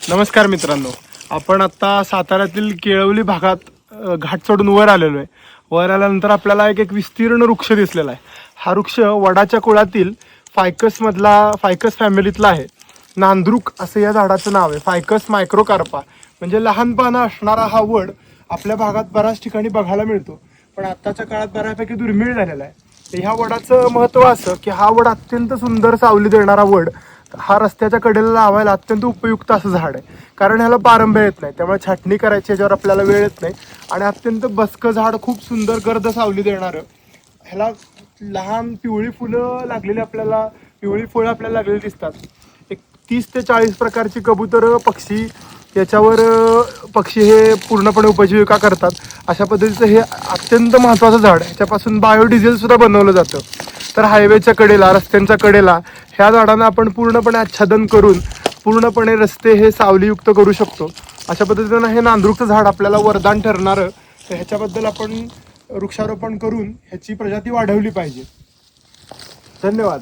नमस्कार मित्रांनो, आपण आता साताऱ्यातील केळवली भागात घाट चढून वर आलेलो आहे. वर आल्यानंतर आपल्याला एक विस्तीर्ण वृक्ष दिसलेला आहे. हा वृक्ष वडाच्या कुळातील फायकस फॅमिलीतला आहे. नांद्रुक असं या झाडाचं नाव आहे. फायकस मायक्रोकार्पा म्हणजे लहान पानं असणारा हा वड आपल्या भागात बऱ्याच ठिकाणी बघायला मिळतो, पण आत्ताच्या काळात बऱ्यापैकी दुर्मिळ झालेला आहे. तर ह्या वडाचं महत्त्व असं की हा वड अत्यंत सुंदर सावली देणारा वड, हा रस्त्याच्या कडेला लावायला अत्यंत उपयुक्त असं झाड आहे. कारण ह्याला पारंब्या येत नाही, त्यामुळे छाटणी करायची याच्यावर आपल्याला वेळ येत नाही. आणि अत्यंत बसकं झाड, खूप सुंदर गर्द सावली देणारं. ह्याला लहान पिवळी फुलं लागलेली पिवळी फळं आपल्याला लागलेली दिसतात. एक 30 ते 40 प्रकारची कबूतर पक्षी याच्यावर पक्षी हे पूर्णपणे उपजीविका करतात. अशा पद्धतीचं हे अत्यंत महत्त्वाचं झाड आहे. ह्याच्यापासून बायोडिझेल सुद्धा बनवलं जातं. तर हायवेच्या कडेला, रस्त्यांच्या कडेला ह्या झाडांना आपण पूर्णपणे आच्छादन करून पूर्णपणे रस्ते हे सावलीयुक्त करू शकतो. अशा पद्धतीनं हे नांद्रुकचं झाड आपल्याला वरदान ठरणारं. तर ह्याच्याबद्दल आपण वृक्षारोपण करून ह्याची प्रजाती वाढवली पाहिजे. धन्यवाद.